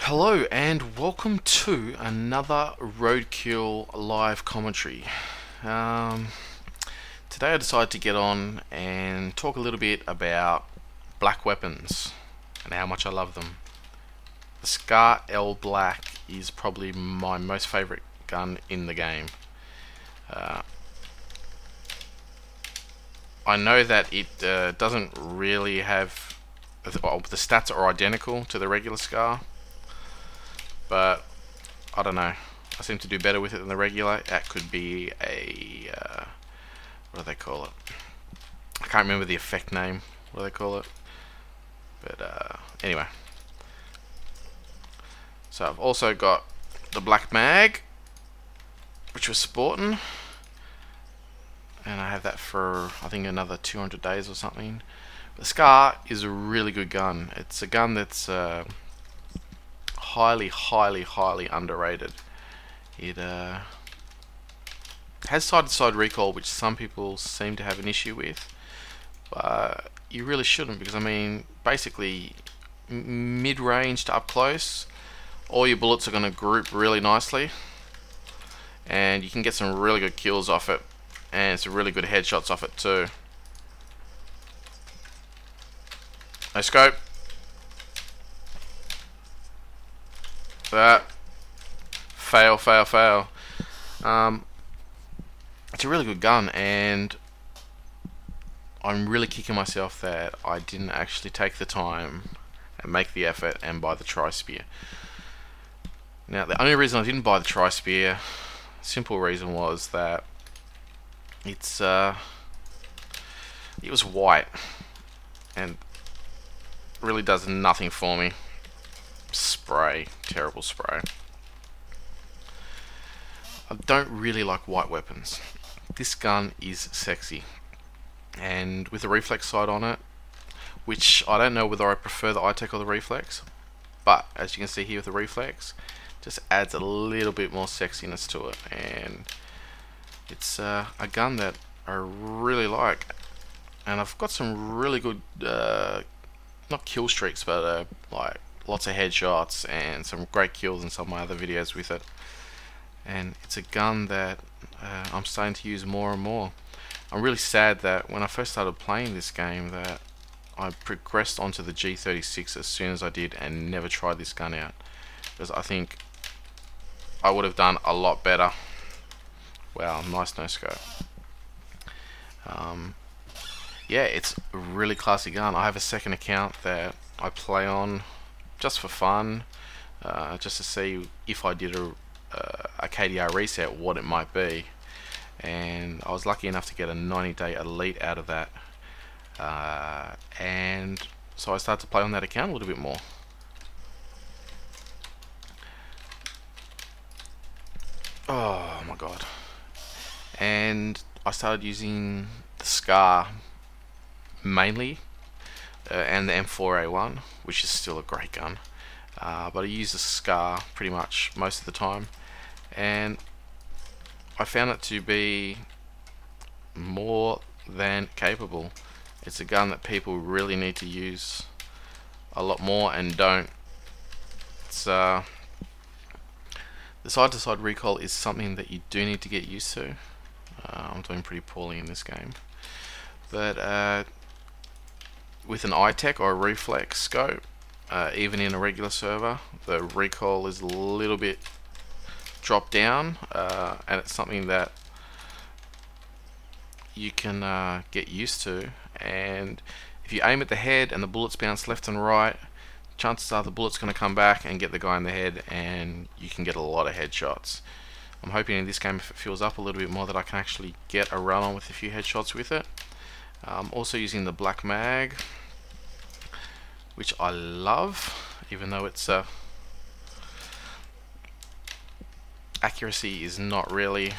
Hello and welcome to another Roadkill live commentary. Um, Today I decided to get on and talk a little bit about black weapons and how much I love them. The Scar L Black is probably my most favourite gun in the game. I know that it doesn't really have... well, the stats are identical to the regular Scar, but I don't know. I seem to do better with it than the regular. That could be a what do they call it? I can't remember the effect name. What do they call it? But anyway. So I've also got the black mag, which was sporting, and I have that for I think another 200 days or something. The Scar is a really good gun. It's a gun that's highly underrated. It has side-to-side recoil, which some people seem to have an issue with, but you really shouldn't, because I mean, basically, mid-range to up close, all your bullets are going to group really nicely, and you can get some really good kills off it, and some really good headshots off it too. No scope. That. Fail. It's a really good gun, and I'm really kicking myself that I didn't actually take the time and make the effort and buy the Tri-Spear. Now, the only reason I didn't buy the Tri-Spear, simple reason, was that it was white and really does nothing for me. Spray, terrible spray. I don't really like white weapons. This gun is sexy, and with the reflex sight on it, which I don't know whether I prefer the iTech or the reflex, but as you can see here with the reflex, just adds a little bit more sexiness to it, and it's a gun that I really like, and I've got some really good not kill streaks, but like lots of headshots and some great kills in some of my other videos with it. And it's a gun that I'm starting to use more and more. I'm really sad that when I first started playing this game that I progressed onto the G36 as soon as I did and never tried this gun out, because I think I would have done a lot better. Wow, nice no scope. Yeah, it's a really classy gun. I have a second account that I play on just for fun, just to see if I did a KDR reset, what it might be, and I was lucky enough to get a 90-day elite out of that, and so I started to play on that account a little bit more. Oh my god. And I started using the Scar mainly, and the M4A1, which is still a great gun, but I use the Scar pretty much most of the time, and I found it to be more than capable. It's a gun that people really need to use a lot more and don't. It's the side-to-side recoil is something that you do need to get used to. I'm doing pretty poorly in this game, but with an iTech or a reflex scope, even in a regular server, the recoil is a little bit dropped down, and it's something that you can get used to. And if you aim at the head and the bullets bounce left and right, chances are the bullet's going to come back and get the guy in the head, and you can get a lot of headshots. I'm hoping in this game, if it fills up a little bit more, that I can actually get a run on with a few headshots with it. I'm also using the black mag, which I love, even though it's accuracy is not really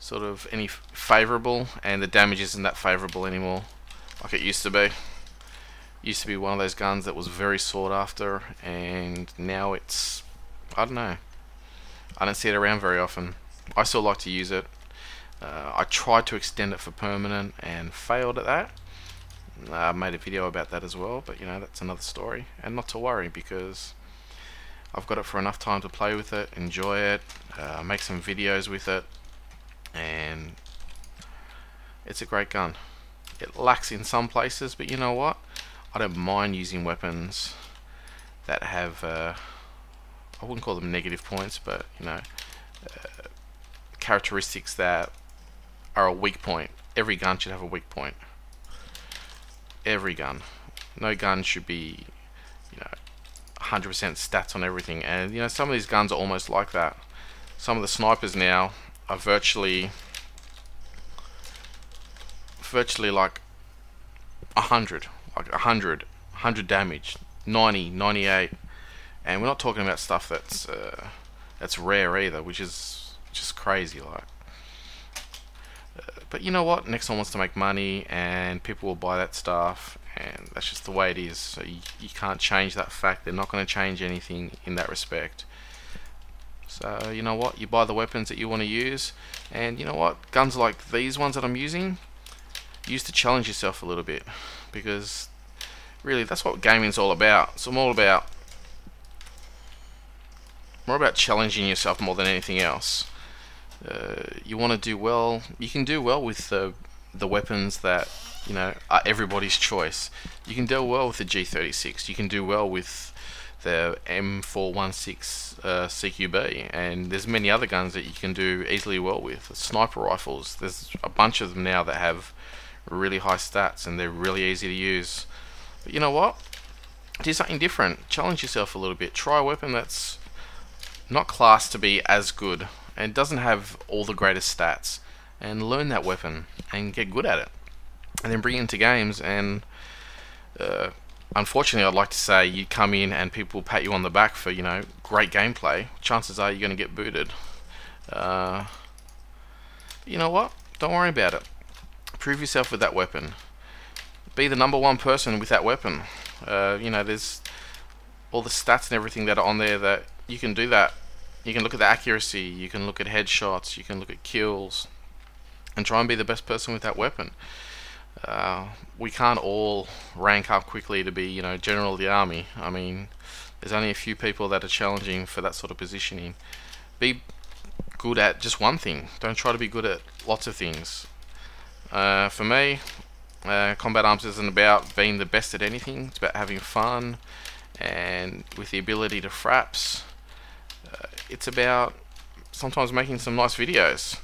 sort of any favourable, and the damage isn't that favourable anymore like it used to be. Used to be one of those guns that was very sought after, and now it's, I don't know, I don't see it around very often. I still like to use it. I tried to extend it for permanent and failed at that. I made a video about that as well, but you know, that's another story. And not to worry, because I've got it for enough time to play with it, enjoy it, make some videos with it, and it's a great gun. It lacks in some places, but you know what? I don't mind using weapons that have, I wouldn't call them negative points, but you know, characteristics that are a weak point. Every gun should have a weak point. Every gun. No gun should be, you know, 100% stats on everything. And you know, some of these guns are almost like that. Some of the snipers now are virtually like 100, like 100 damage, 90, 98, and we're not talking about stuff that's rare either, which is just crazy. Like, but you know what? Nexon wants to make money, and people will buy that stuff, and that's just the way it is. So you can't change that fact. They're not going to change anything in that respect. So you know what? You buy the weapons that you want to use, and you know what? Guns like these ones that I'm using, use to challenge yourself a little bit, because really that's what gaming's all about. So more about challenging yourself more than anything else. You want to do well. You can do well with the weapons that, you know, are everybody's choice. You can do well with the G36. You can do well with the M416 CQB, and there's many other guns that you can do easily well with. Sniper rifles. There's a bunch of them now that have really high stats, and they're really easy to use. But you know what? Do something different. Challenge yourself a little bit. Try a weapon that's not classed to be as good and doesn't have all the greatest stats, and learn that weapon and get good at it, and then bring it into games. And unfortunately, I'd like to say you come in and people pat you on the back for, you know, great gameplay. Chances are you're going to get booted. You know what? Don't worry about it. Prove yourself with that weapon. Be the #1 person with that weapon. You know, there's all the stats and everything that are on there that you can do that. You can look at the accuracy, you can look at headshots, you can look at kills, and try and be the best person with that weapon. We can't all rank up quickly to be, you know, general of the army. I mean, there's only a few people that are challenging for that sort of positioning. Be good at just one thing. Don't try to be good at lots of things. For me, Combat Arms isn't about being the best at anything. It's about having fun, and with the ability to fraps, it's about sometimes making some nice videos.